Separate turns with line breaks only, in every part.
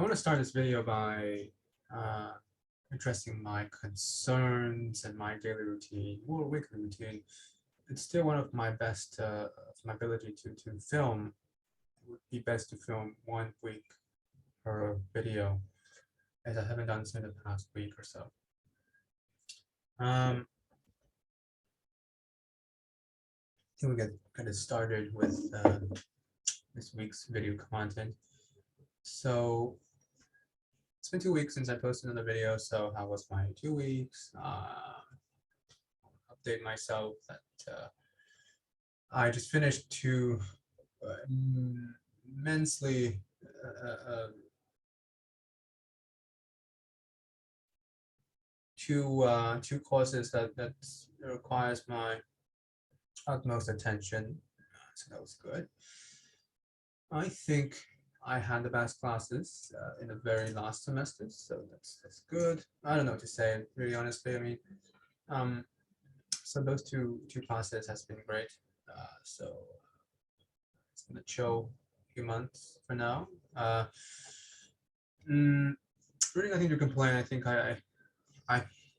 I want to start this video by uh, addressing my concerns and my daily routine or weekly routine. It's still one of my best, my ability to film. It would be best to film 1 week per video, as I haven't done so in the past week or so. I think we get it started with this week's video content. So it's been 2 weeks since I posted another video. So how was my 2 weeks? Update myself that I just finished two immensely two courses that requires my utmost attention. So that was good. I think I had the best classes in the very last semester, so that's good. I don't know what to say, really honestly. I mean, so those two classes has been great. So it's been a chill few months for now. Really nothing to complain. I think I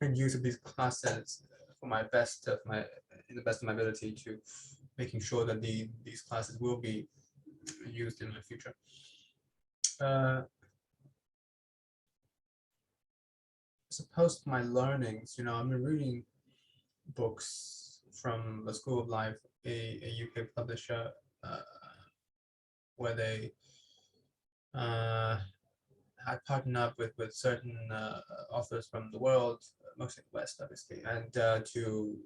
can use these classes for my best of my in the best of my ability to making sure that these classes will be used in the future. Suppose my learnings, I've been reading books from the School of Life, a UK publisher, where they had partnered up with certain authors from the world, mostly the West, obviously, and to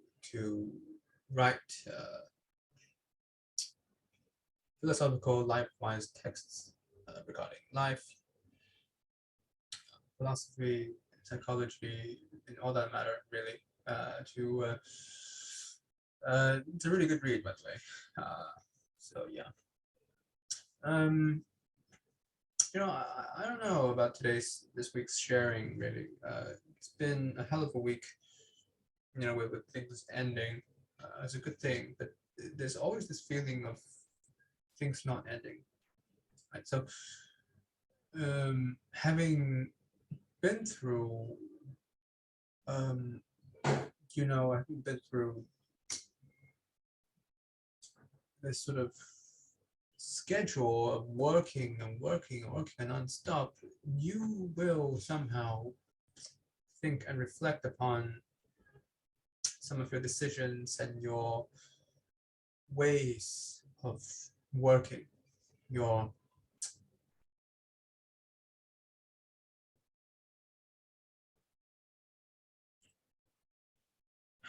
write philosophical, life-wise texts regarding life, philosophy, psychology, and all that matter, really. It's a really good read, by the way. So yeah. I don't know about this week's sharing, really. It's been a hell of a week, with things ending. It's a good thing, but there's always this feeling of things not ending, right? So having been through, I've been through this sort of schedule of working and working and working nonstop, you will somehow think and reflect upon some of your decisions and your ways of working, your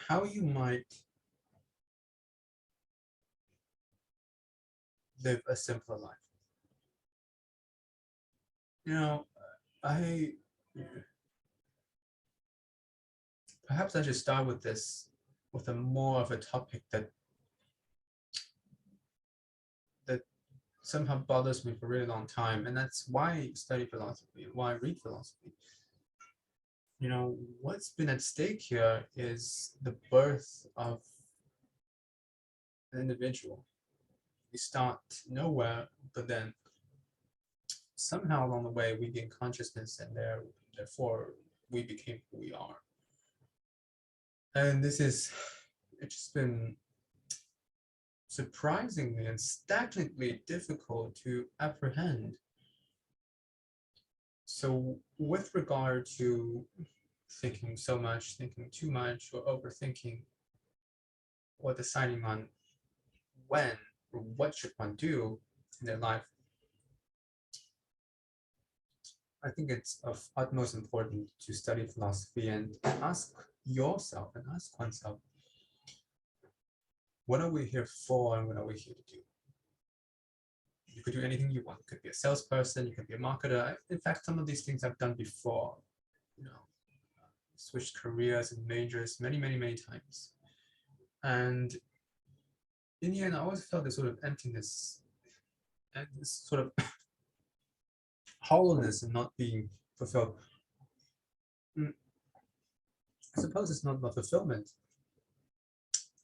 how you might live a simpler life. I perhaps I should start with this, with a more of a topic that somehow bothers me for a really long time, and that's why I study philosophy and why I read philosophy. What's been at stake here is the birth of an individual. We start nowhere, but then somehow along the way we gain consciousness, and therefore we became who we are. And it's just been surprisingly and stagnantly difficult to apprehend. So with regard to thinking so much, thinking too much, or overthinking, or deciding on when or what should one do in their life, I think it's of utmost importance to study philosophy and ask yourself and ask oneself, what are we here for and what are we here to do? You could do anything you want. You could be a salesperson, you could be a marketer. In fact, some of these things I've done before, switched careers and majors many, many, many times. And in the end, I always felt this sort of emptiness and this sort of hollowness and not being fulfilled. I suppose it's not about fulfillment.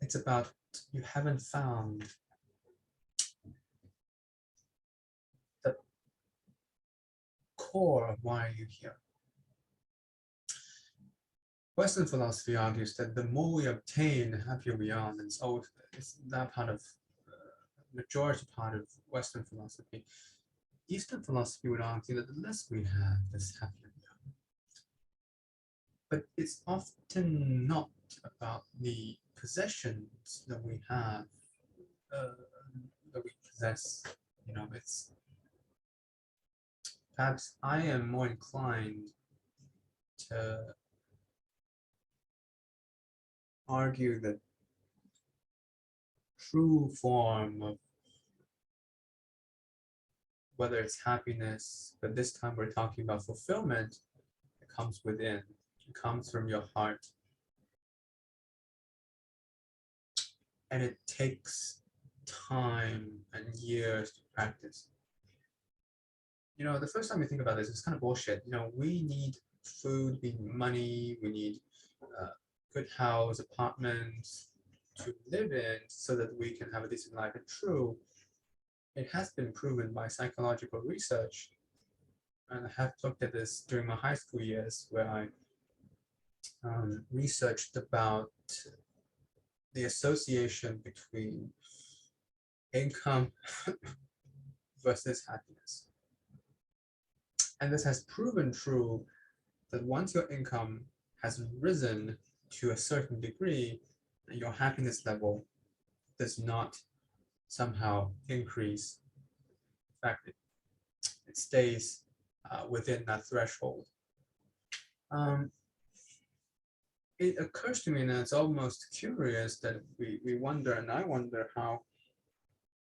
It's about you haven't found the core of why are you here. Western philosophy argues that the more we obtain, the happier we are. And it's that part of majority part of Western philosophy. Eastern philosophy would argue that the less we have, the happier we are. But it's often not about the possessions that we have, that we possess. It's perhaps I am more inclined to argue that true form of whether it's happiness, but this time we're talking about fulfillment, it comes within, it comes from your heart. And it takes time and years to practice. The first time we think about this, it's kind of bullshit. We need food, we need money, we need good house, apartments to live in so that we can have a decent life. And true, it has been proven by psychological research, and I have looked at this during my high school years where I researched about the association between income versus happiness. And this has proven true that once your income has risen to a certain degree, your happiness level does not somehow increase. In fact, it stays within that threshold. It occurs to me, and it's almost curious that we wonder, and I wonder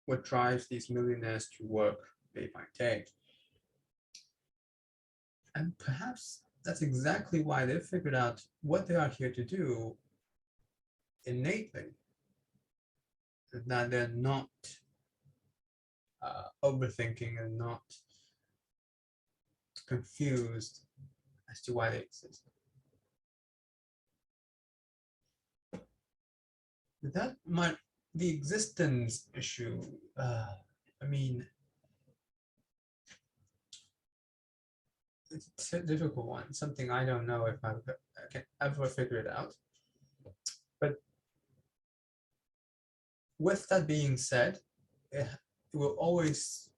what drives these millionaires to work day by day. And perhaps that's exactly why they've figured out what they are here to do innately, that they're not overthinking and not confused as to why they exist. The existence issue, it's a difficult one, something I don't know if I can ever figure it out. But with that being said, it will always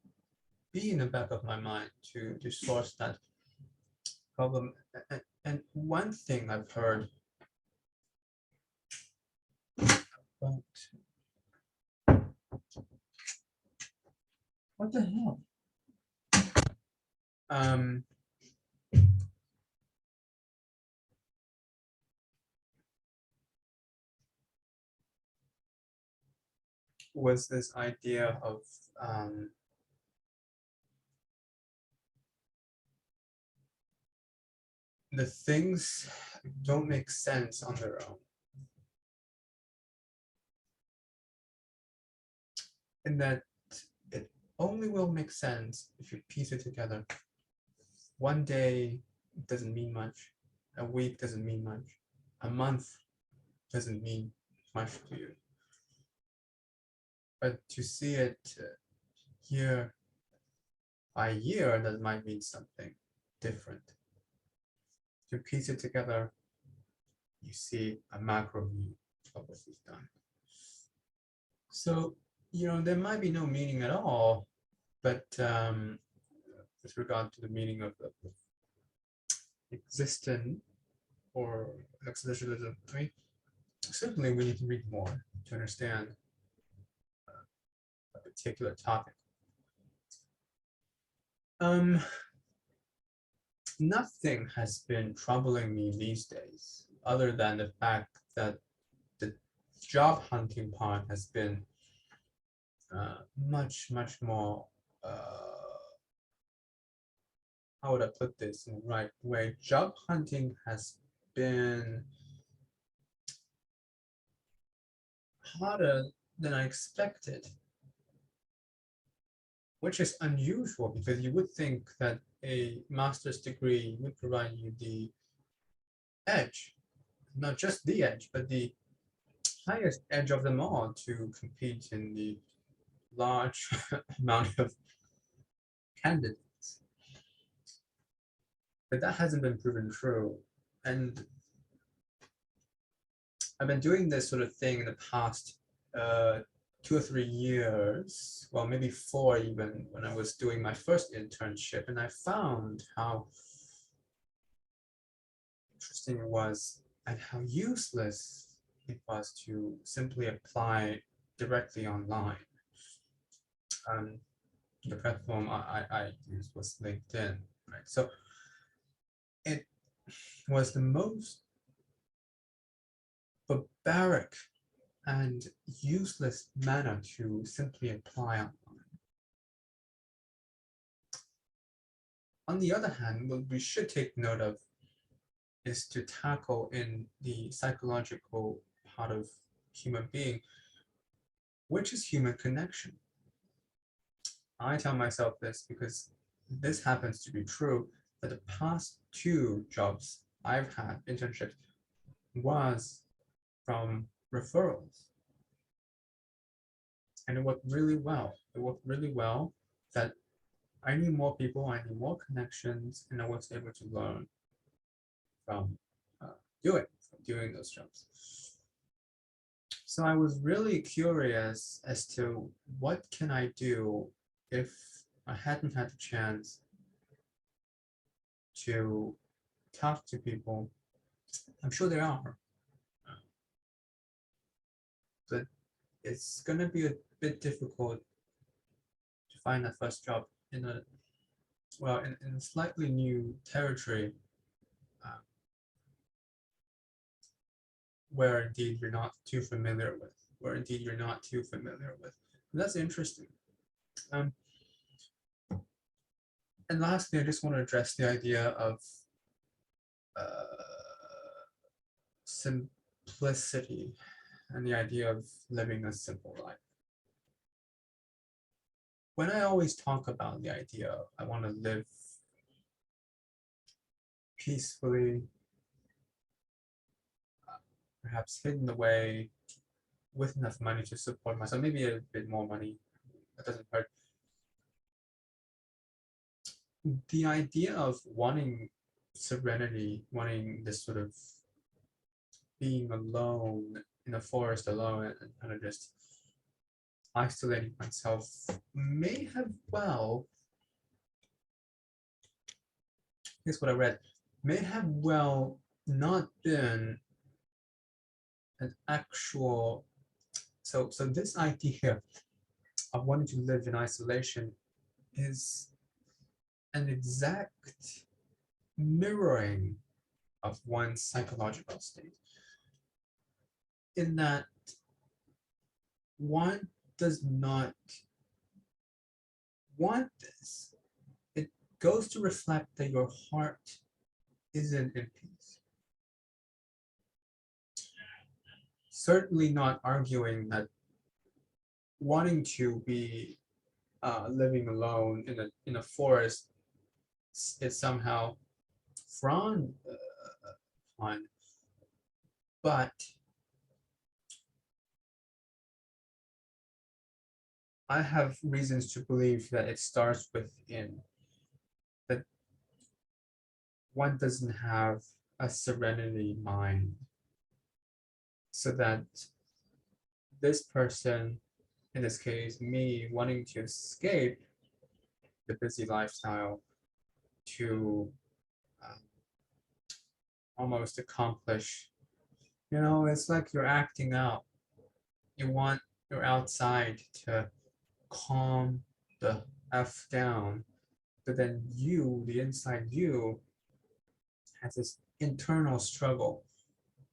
be in the back of my mind to source that problem. And one thing I've heard about, what the hell? Was this idea of the things don't make sense on their own. And that it only will make sense if you piece it together. One day doesn't mean much. A week doesn't mean much. A month doesn't mean much to you. But to see it year by year, that might mean something different. To piece it together, you see a macro view of what is done. So, there might be no meaning at all, but with regard to the meaning of the existence or existentialism, certainly we need to read more to understand a particular topic. Nothing has been troubling me these days other than the fact that the job hunting part has been much more, how would I put this in the right way? Job hunting has been harder than I expected, which is unusual because you would think that a master's degree would provide you the edge, not just the edge, but the highest edge of them all to compete in the large amount of candidates. but that hasn't been proven true. And I've been doing this sort of thing in the past 2 or 3 years, well, maybe four even, when I was doing my first internship, and I found how interesting it was and how useless it was to simply apply directly online. Um, the platform I used was LinkedIn, right? So it was the most barbaric and useless manner to simply apply online. On the other hand, what we should take note of is to tackle in the psychological part of human being, which is human connection. I tell myself this because this happens to be true, that the past two jobs I've had, internships, was from referrals. And it worked really well. It worked really well that I knew more people, I knew more connections, and I was able to learn from doing those jobs. So I was really curious as to what can I do if I hadn't had the chance to talk to people. I'm sure there are, but it's going to be a bit difficult to find that first job in a in a slightly new territory, uh, where indeed you're not too familiar with, And that's interesting. Um, and lastly, I just want to address the idea of uh, simplicity and the idea of living a simple life. When I always talk about the idea, I want to live peacefully, perhaps hidden away, with enough money to support myself, maybe a bit more money, that doesn't hurt. The idea of wanting serenity, wanting this sort of being alone in a forest alone and kind of just isolating myself may have, well, here's what I read, may have well not been an actual, so this idea of wanting to live in isolation is an exact mirroring of one's psychological state, in that one does not want this. It goes to reflect that your heart isn't in peace. Certainly not arguing that wanting to be living alone in a forest is somehow frowned on, but I have reasons to believe that it starts within, that one doesn't have a serenity mind, so that this person, in this case, me, wanting to escape the busy lifestyle to um, almost accomplish, it's like you're acting out. You want your outside to calm the F down, but then you, the inside you, has this internal struggle.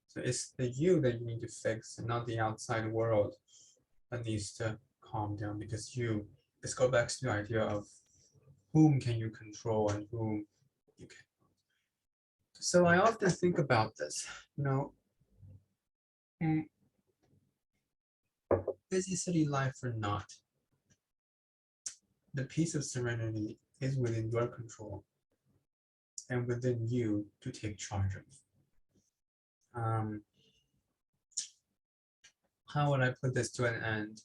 So it's the you that you need to fix and not the outside world that needs to calm down, because this goes back to the idea of whom can you control and whom you can. So I often think about this, mm, busy city life or not, the peace of serenity is within your control and within you to take charge of. Um, how would I put this to an end?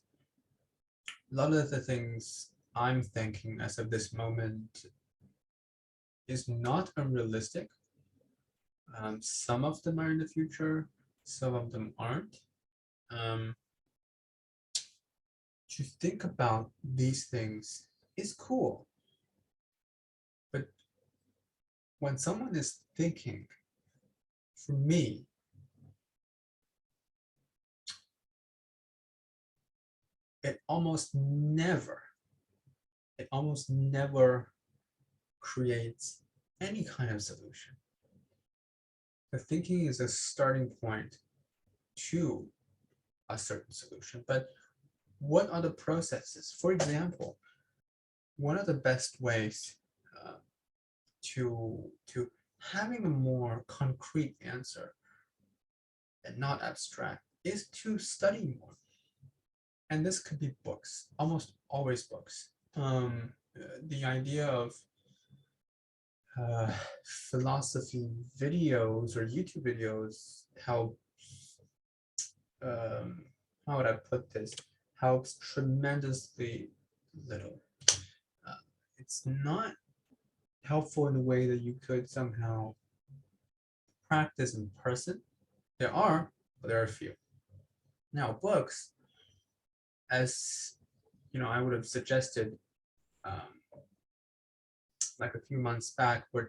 A lot of the things I'm thinking as of this moment is not unrealistic. Some of them are in the future, some of them aren't. Um, to think about these things is cool, but when someone is thinking, for me, it almost never, it almost never creates any kind of solution. The thinking is a starting point to a certain solution, but what are the processes? For example, one of the best ways to having a more concrete answer and not abstract is to study more. And this could be books, almost always books. The idea of uh, philosophy videos or YouTube videos help, how would I put this, helps tremendously little. Uh, it's not helpful in a way that you could somehow practice in person. There are, but there are few. Now, books, as you know, I would have suggested like a few months back, we're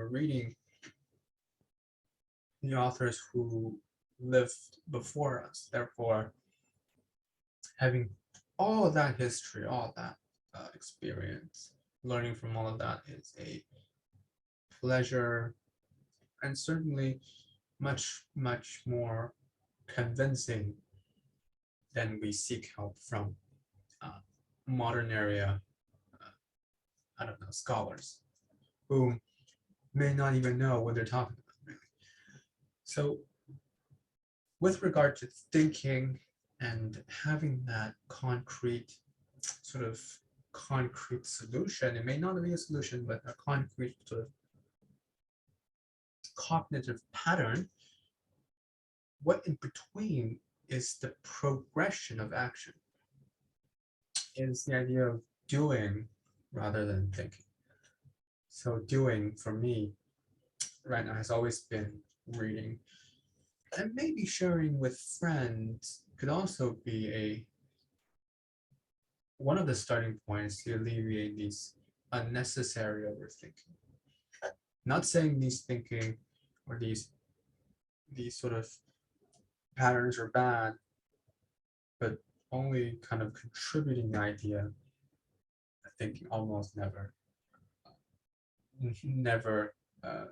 reading the authors who lived before us. Therefore, having all of that history, all of that experience, learning from all of that is a pleasure and certainly much, much more convincing than we seek help from uh, modern area, I don't know, scholars who may not even know what they're talking about, really. So with regard to thinking and having that concrete, sort of concrete solution, it may not be a solution, but a concrete sort of cognitive pattern, what in between is the progression of action, is the idea of doing rather than thinking. So doing for me right now has always been reading, and maybe sharing with friends could also be a one of the starting points to alleviate these unnecessary overthinking. Not saying these thinking or these sort of patterns are bad, but only kind of contributing the idea. I think almost never uh,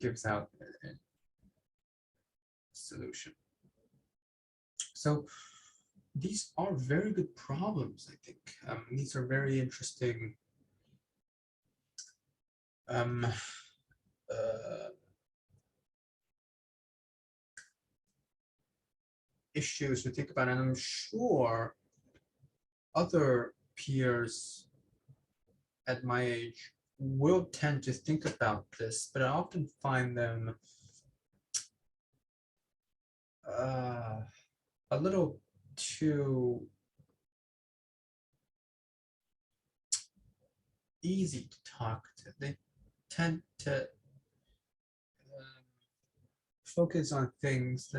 gives out a solution. So these are very good problems, I think. These are very interesting um, uh, issues to think about, and I'm sure other peers at my age will tend to think about this, but I often find them uh, a little too easy to talk to. They tend to focus on things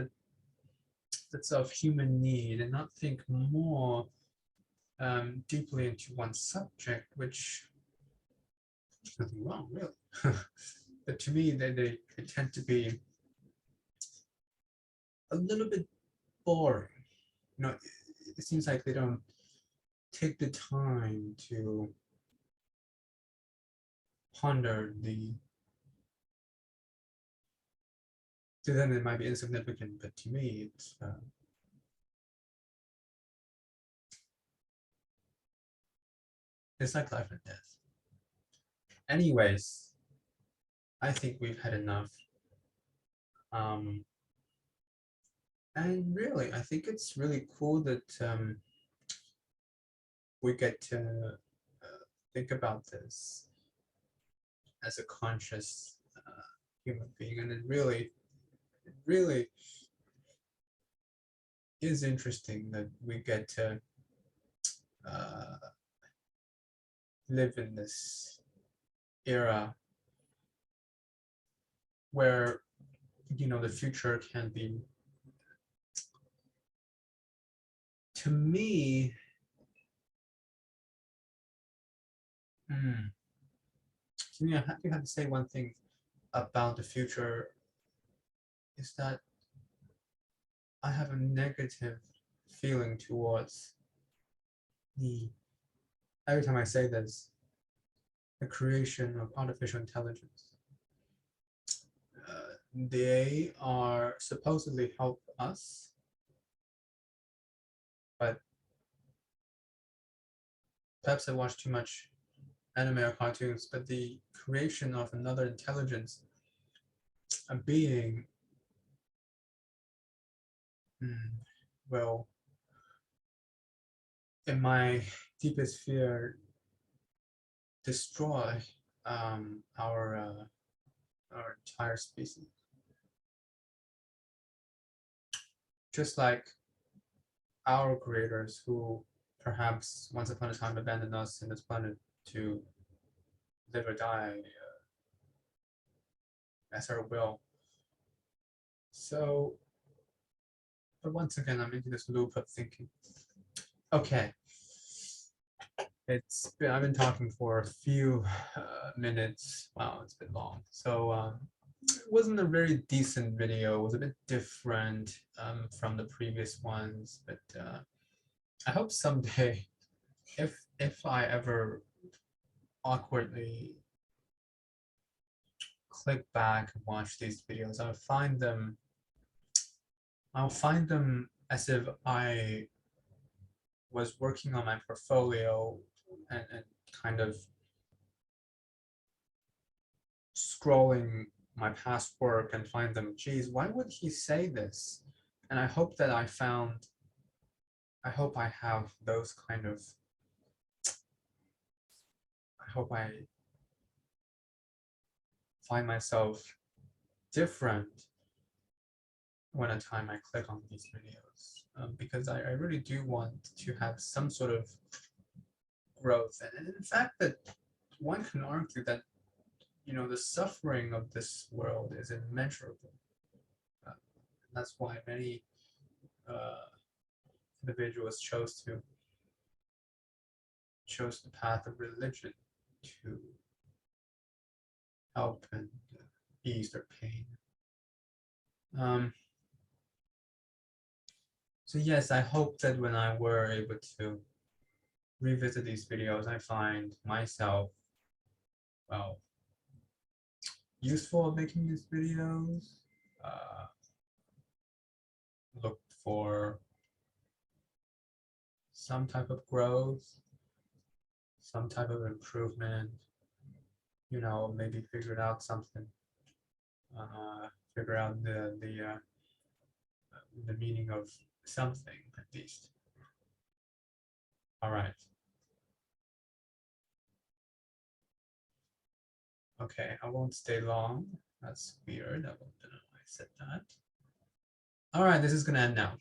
that's of human need and not think more deeply into one subject, which there's nothing wrong, really. But to me, they tend to be a little bit boring. You know, it seems like they don't take the time to ponder the. To them, it might be insignificant, but to me, it's like life and death. Anyways, I think we've had enough. Um, and really, I think it's really cool that we get to think about this as a conscious human being, and it really is interesting that we get to uh, live in this era where the future can be, to me, to me, I have to say one thing about the future is that I have a negative feeling towards the, every time I say this, the creation of artificial intelligence. They are supposedly help us, but perhaps I watch too much anime or cartoons, but the creation of another intelligence, a being, will, in my deepest fear, destroy our entire species. Just like our creators who perhaps once upon a time abandoned us in this planet to live or die as our will. So, but once again, I'm into this loop of thinking, okay, I've been talking for a few minutes. Wow, it's been long. So it wasn't a very decent video. It was a bit different from the previous ones, but I hope someday, if I ever awkwardly click back and watch these videos, I'll find them as if I was working on my portfolio and kind of scrolling my past work and find them, geez, why would he say this? And I hope that I hope I have those kind of, I hope I find myself different when a time I click on these videos, because I really do want to have some sort of growth. And in fact, that one can argue that the suffering of this world is immeasurable. That's why many individuals chose the path of religion to help and ease their pain. So yes, I hope that when I were able to revisit these videos, I find myself, well, useful at making these videos. Look for some type of growth, some type of improvement, maybe figured out something, figure out the meaning of something at least. All right. Okay, I won't stay long. That's weird. I don't know why I said that. All right, this is gonna end now.